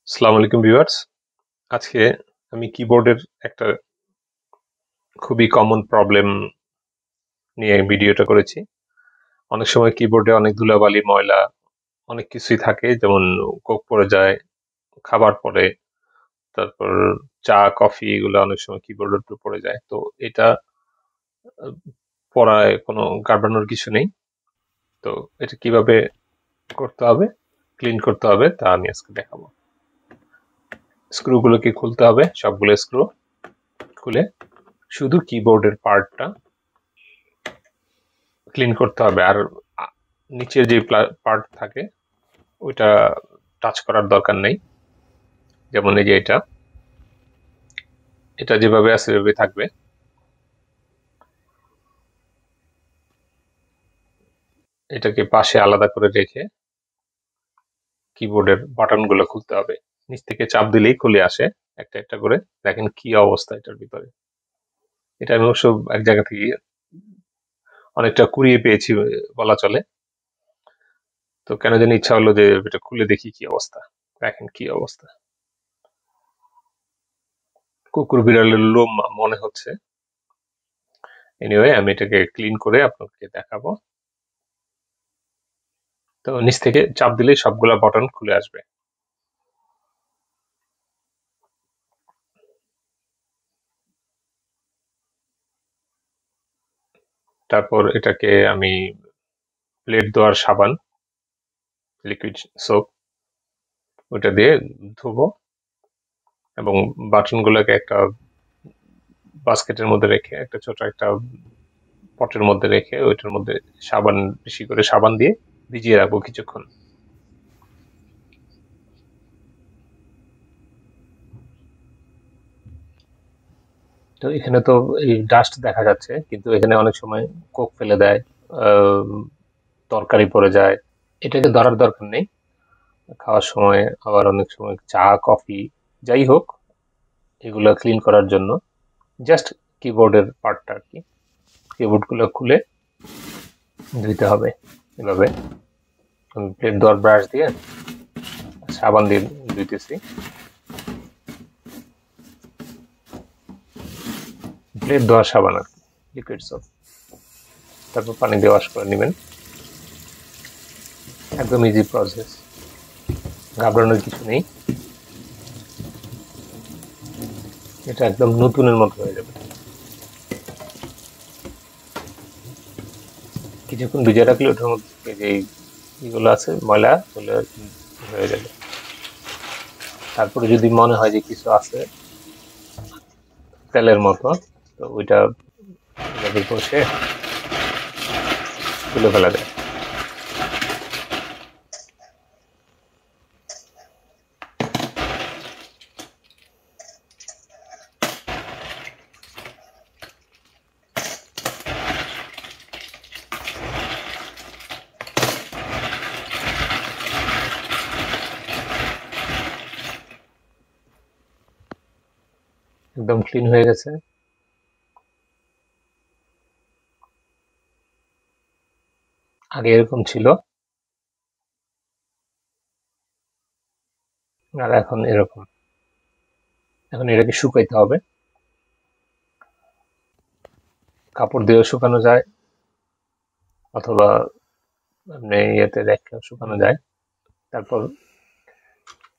আসসালামু আলাইকুম ভিউয়ার্স। আজকে আমি কিবোর্ডের একটা খুবই কমন প্রবলেম নিয়ে ভিডিওটা করেছি। অনেক সময় কিবোর্ডে অনেক ধুলাবালি, ময়লা অনেক কিছুই থাকে, যেমন কোক পড়ে যায়, খাবার পড়ে, তারপর চা, কফি এগুলো অনেক সময় কিবোর্ডের উপর পড়ে যায়। তো এটা আহ, পড়ায় কোনো ঘাবড়ানোর কিছু নেই। তো এটা কিভাবে করতে হবে, ক্লিন করতে হবে তা আমি আজকে দেখাবো। স্ক্রুগুলোকে খুলতে হবে, সবগুলো স্ক্রু খুলে শুধু কিবোর্ডের পার্টটা ক্লিন করতে হবে। আর আ- নিচের যে পার্ট থাকে ওইটা টাচ করার দরকার নেই। যেমন এই যে এটা যেভাবে আছে এভাবে থাকবে। এটাকে পাশে আলাদা করে রেখে কিবোর্ডের বাটন গুলো খুলতে হবে। নিচ থেকে চাপ দিলেই খুলে আসে একটা একটা করে। দেখেন কি অবস্থা এটার ভিতরে। এটা আমি অবশ্য এক জায়গা থেকে অনেকটা কুড়িয়ে পেয়েছি বলা চলে। তো কেন জানি ইচ্ছা হলো যে এটা খুলে দেখি কি অবস্থা। দেখেন কি অবস্থা, কুকুর বিড়ালের লোম মনে হচ্ছে। এনিওয়ে, আমি এটাকে ক্লিন করে আপনাকে দেখাবো। তো নিচ থেকে চাপ দিলেই সবগুলা বাটন খুলে আসবে। তারপর এটাকে আমি প্লেট ধোয়ার সাবান, লিকুইড সোপ, ওটা দিয়ে ধুবো এবং বাটনগুলোকে একটা বাস্কেটের মধ্যে রেখে, একটা ছোট একটা পটের মধ্যে রেখে ওইটার মধ্যে সাবান, বেশি করে সাবান দিয়ে ভিজিয়ে রাখবো কিছুক্ষণ। তো এখানে তো এই ডাস্ট দেখা যাচ্ছে, কিন্তু এখানে অনেক সময় কোক ফেলে দেয়, আহ, তরকারি পড়ে যায়। এটাকে ধরার দরকার নেই। খাওয়ার সময়, আবার অনেক সময় চা, কফি, যাই হোক, এগুলো ক্লিন করার জন্য জাস্ট কিবোর্ডের পার্টটা আর কি, কিবোর্ড গুলো খুলে ধুইতে হবে এভাবে। আমি প্লেট ধোয়ার ব্রাশ দিয়ে সাবান দিয়ে ধুইতেছি। প্লেট ধোয়ার সাবান আর কি, লিকুইড সোপ। তারপর পানি দিয়ে ওয়াশ করে নেবেন। একদম ইজি প্রসেস, ঘাবড়ানোর কিছু নেই। এটা একদম নতুনের মতো হয়ে যাবে। কিছুক্ষণ ভিজিয়ে রাখলে ওটার মধ্যে থেকে যে ইগুলো আছে, ময়লা, ওগুলো হয়ে যাবে। তারপরে যদি মনে হয় যে কিছু আছে তেলের মতো, তো ওইটা এভাবে ঘষে তুলে ফেলা যায়। একদম ক্লিন হয়ে গেছে। আগে এরকম ছিল আর এখন এরকম। এখন এটাকে শুকাইতে হবে। কাপড় দিয়েও শুকানো যায়, অথবা এমনি ইয়েতে রেখে শুকানো যায়। তারপর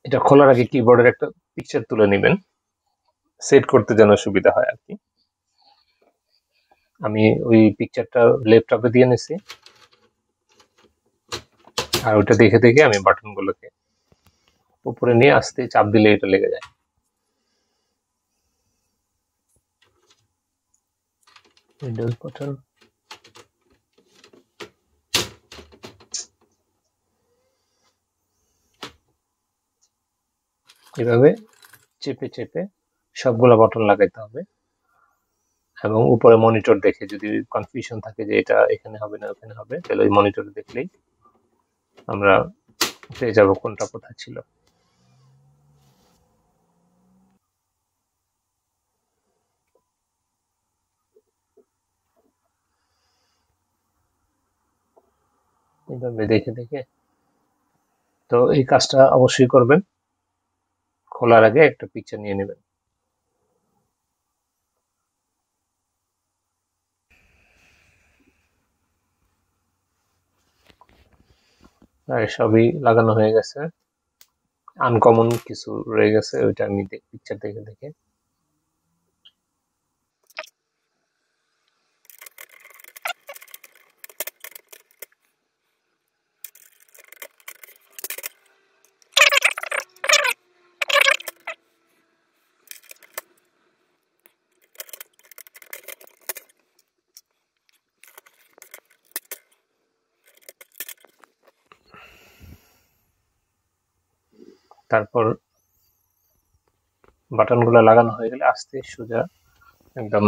এটা খোলার আগে কিবোর্ডের একটা পিকচার তুলে নেবেন, সেট করতে যেন সুবিধা হয় আর কি। আমি ওই পিকচারটা ল্যাপটপে দিয়ে নিছি, আর ওটা দেখে দেখে আমি বাটনগুলোকে উপরে নিয়ে আস্তে চাপ দিলে এটা লেগে যায়। উইন্ডোজ বাটন এভাবে চেপে চেপে সবগুলা বাটন লাগাইতে হবে। এবং উপরে মনিটর দেখে, যদি কনফিউশন থাকে যে এটা এখানে হবে না ওখানে হবে, তাহলে ওই মনিটর দেখলেই আমরা পেয়ে যাব কোনটা কোথায় ছিল। এইভাবে দেখে দেখে। তো এই কাজটা অবশ্যই করবেন। খোলার আগে একটা পিকচার নিয়ে নেবেন। সবই লাগানো হয়ে গেছে, আনকমন কিছু রয়ে গেছে, ওইটা আমি পিকচার দেখে দেখে তারপর বাটনগুলো লাগানো হয়ে গেলে আস্তে সোজা একদম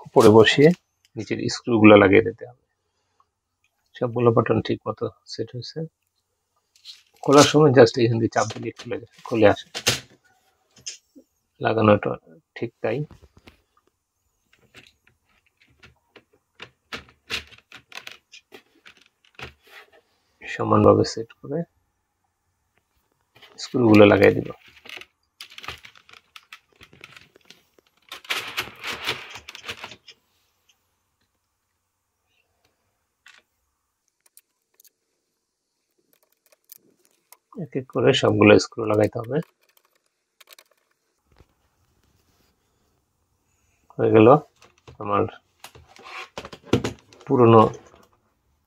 উপরে বসিয়ে নিচের স্ক্রুগুলো লাগিয়ে দিতে হবে। সবগুলো বাটন ঠিক মতো সেট হয়েছে। খোলার সময় জাস্ট এখান দিয়ে চাপ দিলে খুলে আসে, লাগানোটা ঠিক তাই। সমানভাবে সেট করে স্ক্রুগুলো লাগাই দিব। এক এক করে সবগুলো স্ক্রু লাগাইতে হবে। হয়ে গেল আমার পুরনো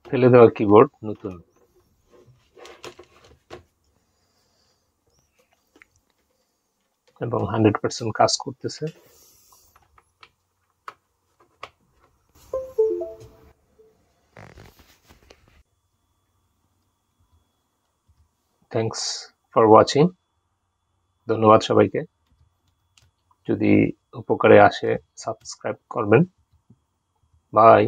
ফেলে দেওয়া কিবোর্ড নতুন। এবং 100% কাজ করতেছে। Thanks for watching. ধন্যবাদ সবাইকে। যদি উপকারে আসে সাবস্ক্রাইব করবেন। বাই।